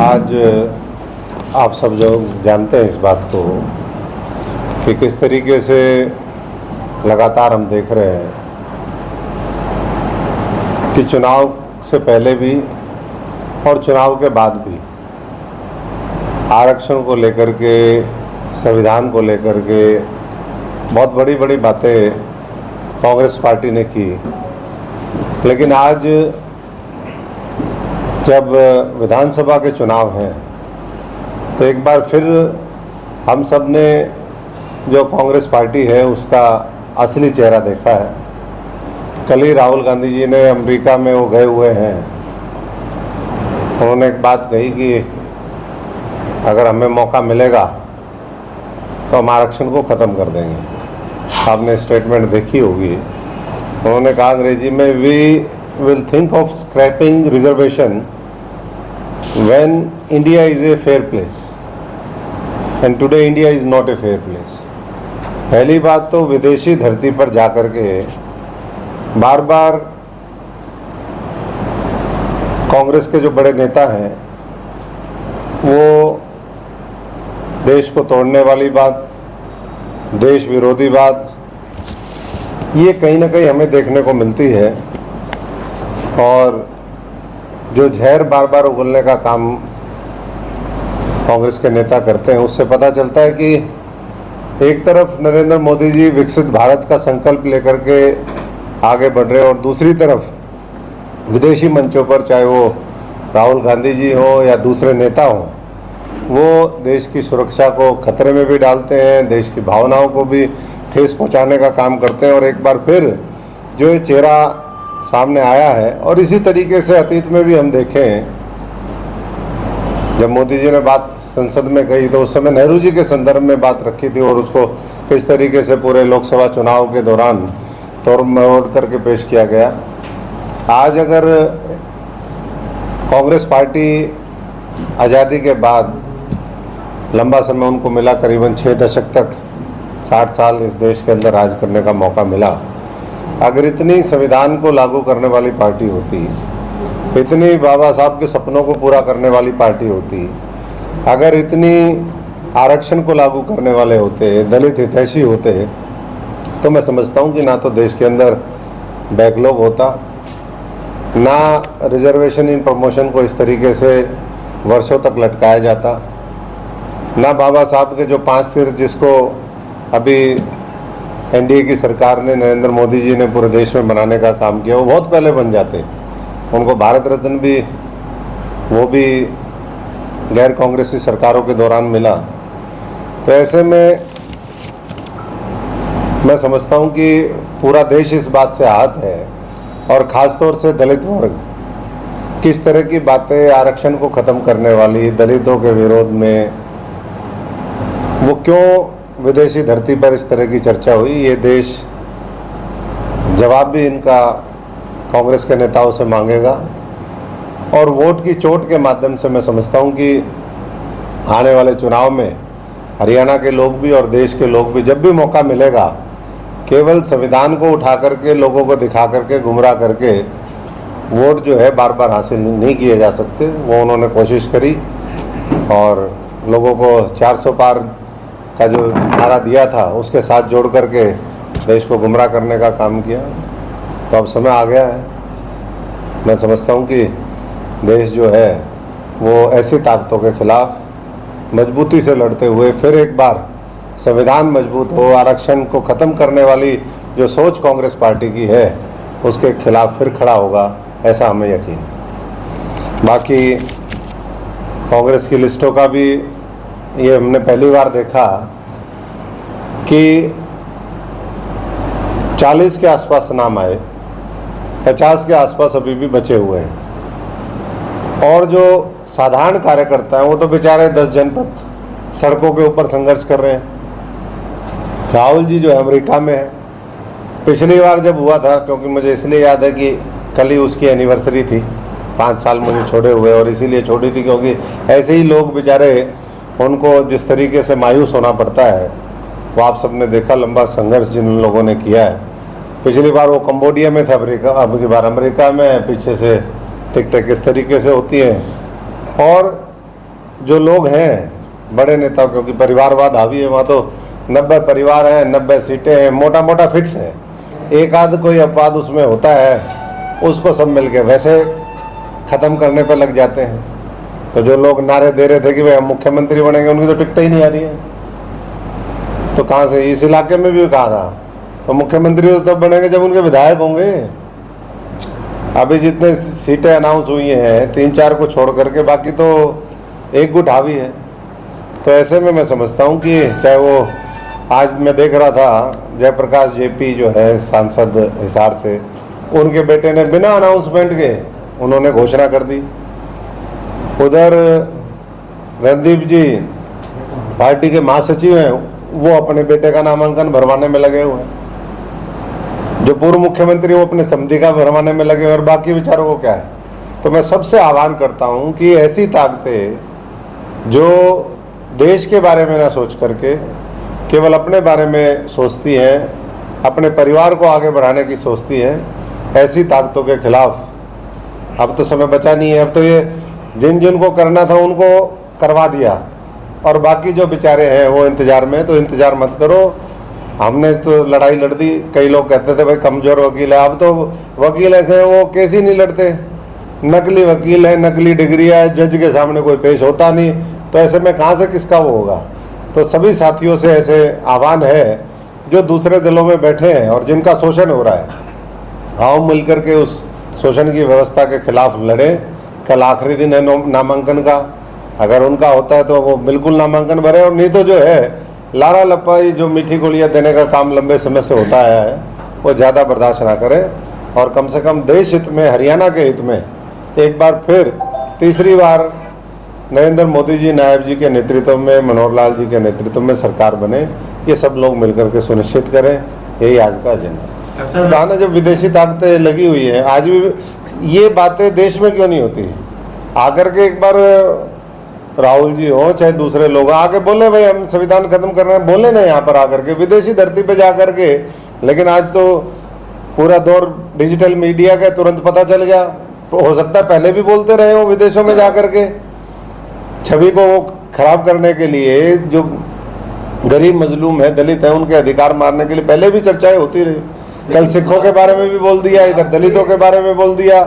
आज आप सब जो जानते हैं इस बात को कि किस तरीके से लगातार हम देख रहे हैं कि चुनाव से पहले भी और चुनाव के बाद भी आरक्षण को लेकर के, संविधान को लेकर के बहुत बड़ी बड़ी बातें कांग्रेस पार्टी ने की। लेकिन आज जब विधानसभा के चुनाव हैं तो एक बार फिर हम सब ने जो कांग्रेस पार्टी है उसका असली चेहरा देखा है। कल ही राहुल गांधी जी ने अमेरिका में वो गए हुए हैं, उन्होंने एक बात कही कि अगर हमें मौका मिलेगा तो हम आरक्षण को ख़त्म कर देंगे। आपने स्टेटमेंट देखी होगी। उन्होंने कहा अंग्रेजी में, we will think of scrapping reservation when India is a fair place and today India is not a fair place। पहली बात तो विदेशी धरती पर जाकर के बार बार कांग्रेस के जो बड़े नेता हैं वो देश को तोड़ने वाली बात, देश विरोधी बात, ये कहीं ना कहीं हमें देखने को मिलती है। और जो जहर बार बार उगलने का काम कांग्रेस के नेता करते हैं, उससे पता चलता है कि एक तरफ नरेंद्र मोदी जी विकसित भारत का संकल्प लेकर के आगे बढ़ रहे हैं और दूसरी तरफ विदेशी मंचों पर, चाहे वो राहुल गांधी जी हो या दूसरे नेता हो, वो देश की सुरक्षा को खतरे में भी डालते हैं, देश की भावनाओं को भी ठेस पहुंचाने का काम करते हैं। और एक बार फिर जो ये चेहरा सामने आया है, और इसी तरीके से अतीत में भी हम देखें, जब मोदी जी ने बात संसद में कही तो उस समय नेहरू जी के संदर्भ में बात रखी थी और उसको किस तरीके से पूरे लोकसभा चुनाव के दौरान तोड़ मरोड़ करके पेश किया गया। आज अगर कांग्रेस पार्टी आज़ादी के बाद लंबा समय उनको मिला, करीबन 6 दशक तक, 60 साल इस देश के अंदर राज करने का मौका मिला, अगर इतनी संविधान को लागू करने वाली पार्टी होती, इतनी बाबा साहब के सपनों को पूरा करने वाली पार्टी होती, अगर इतनी आरक्षण को लागू करने वाले होते, दलित हितैषी होते, तो मैं समझता हूँ कि ना तो देश के अंदर बैकलॉग होता, ना रिजर्वेशन इन प्रमोशन को इस तरीके से वर्षों तक लटकाया जाता, ना बाबा साहब के जो 5 सिर जिसको अभी एनडीए की सरकार ने, नरेंद्र मोदी जी ने पूरे देश में बनाने का काम किया, वो बहुत पहले बन जाते। उनको भारत रत्न भी, वो भी गैर कांग्रेसी सरकारों के दौरान मिला। तो ऐसे में मैं समझता हूँ कि पूरा देश इस बात से आहत है, और ख़ास तौर से दलित वर्ग किस तरह की बातें आरक्षण को ख़त्म करने वाली, दलितों के विरोध में, वो क्यों विदेशी धरती पर इस तरह की चर्चा हुई, ये देश जवाब भी इनका कांग्रेस के नेताओं से मांगेगा। और वोट की चोट के माध्यम से मैं समझता हूँ कि आने वाले चुनाव में हरियाणा के लोग भी और देश के लोग भी, जब भी मौका मिलेगा, केवल संविधान को उठा करके, लोगों को दिखा करके, गुमराह करके वोट जो है बार बार हासिल नहीं किए जा सकते। वो उन्होंने कोशिश करी और लोगों को 400 पार का जो नारा दिया था उसके साथ जोड़ करके देश को गुमराह करने का काम किया। तो अब समय आ गया है। मैं समझता हूँ कि देश जो है वो ऐसी ताकतों के खिलाफ मजबूती से लड़ते हुए फिर एक बार संविधान मजबूत हो, आरक्षण को ख़त्म करने वाली जो सोच कांग्रेस पार्टी की है उसके खिलाफ फिर खड़ा होगा, ऐसा हमें यकीन है। बाकी कांग्रेस की लिस्टों का भी ये हमने पहली बार देखा कि 40 के आसपास नाम आए, 50 के आसपास अभी भी बचे हुए हैं। और जो साधारण कार्यकर्ता हैं वो तो बेचारे 10 जनपद सड़कों के ऊपर संघर्ष कर रहे हैं। राहुल जी जो है अमेरिका में है। पिछली बार जब हुआ था, क्योंकि मुझे इसलिए याद है कि कल ही उसकी एनिवर्सरी थी, 5 साल मुझे छोड़े हुए, और इसीलिए छोड़ी थी क्योंकि ऐसे ही लोग बेचारे, उनको जिस तरीके से मायूस होना पड़ता है वो आप सबने देखा, लंबा संघर्ष जिन लोगों ने किया है। पिछली बार वो कंबोडिया में था अमेरिका, अब की बार अमेरिका में, पीछे से टिक टिक इस तरीके से होती है। और जो लोग हैं बड़े नेता, क्योंकि परिवारवाद हावी है वहाँ, तो 90 परिवार हैं, 90 सीटें हैं, मोटा मोटा फिक्स है। एक आध कोई अपवाद उसमें होता है, उसको सब मिलके वैसे ख़त्म करने पर लग जाते हैं। तो जो लोग नारे दे रहे थे कि भाई हम मुख्यमंत्री बनेंगे, उनकी तो टिकट ही नहीं आ रही है। तो कहाँ से? इस इलाके में भी कहा था तो मुख्यमंत्री तो तब बनेंगे जब उनके विधायक होंगे। अभी जितने सीटें अनाउंस हुई हैं 3-4 को छोड़ करके बाकी तो एक गुट हावी है। तो ऐसे में मैं समझता हूँ कि चाहे वो आज मैं देख रहा था जयप्रकाश जेपी जो है सांसद हिसार से, उनके बेटे ने बिना अनाउंसमेंट के उन्होंने घोषणा कर दी। उधर रणदीप जी पार्टी के महासचिव हैं, वो अपने बेटे का नामांकन भरवाने में लगे हुए हैं। जो पूर्व मुख्यमंत्री वो अपने समधी का भरवाने में लगे, और बाकी विचारों को क्या है। तो मैं सबसे आह्वान करता हूं कि ऐसी ताकतें जो देश के बारे में ना सोच करके केवल अपने बारे में सोचती हैं, अपने परिवार को आगे बढ़ाने की सोचती हैं, ऐसी ताकतों के खिलाफ अब तो समय बचा नहीं है। अब तो ये जिन जिन को करना था उनको करवा दिया, और बाकी जो बेचारे हैं वो इंतज़ार में। तो इंतज़ार मत करो, हमने तो लड़ाई लड़ दी। कई लोग कहते थे भाई कमज़ोर वकील है, अब तो वकील ऐसे हैं वो केस ही नहीं लड़ते, नकली वकील है, नकली डिग्री है, जज के सामने कोई पेश होता नहीं। तो ऐसे में कहाँ से किसका वो होगा। तो सभी साथियों से ऐसे आह्वान है जो दूसरे दलों में बैठे हैं और जिनका शोषण हो रहा है, आओ मिलकर के उस शोषण की व्यवस्था के खिलाफ लड़ें। कल आखिरी दिन है नामांकन का, अगर उनका होता है तो वो बिल्कुल नामांकन भरे, और नहीं तो जो है लारा लपाई जो मीठी गोलियां देने का काम लंबे समय से होता है वो ज़्यादा बर्दाश्त ना करें, और कम से कम देश हित में, हरियाणा के हित में एक बार फिर तीसरी बार नरेंद्र मोदी जी नायब जी के नेतृत्व में, मनोहर लाल जी के नेतृत्व में सरकार बने। ये सब लोग मिलकर के सुनिश्चित करें, यही आज का एजेंडा। कहा ना जब विदेशी ताकतें लगी हुई है, आज भी ये बातें देश में क्यों नहीं होती? आकर के एक बार राहुल जी हो चाहे दूसरे लोग आके बोले भाई हम संविधान खत्म कर रहे हैं, बोले ना यहाँ पर आकर के, विदेशी धरती पे जा कर के। लेकिन आज तो पूरा दौर डिजिटल मीडिया का, तुरंत पता चल गया। हो सकता है पहले भी बोलते रहे हो विदेशों में जा कर के, छवि को वो खराब करने के लिए, जो गरीब मजलूम है, दलित है, उनके अधिकार मारने के लिए पहले भी चर्चाएं होती रही। कल सिखों के बारे में भी बोल दिया, इधर दलितों के बारे में बोल दिया।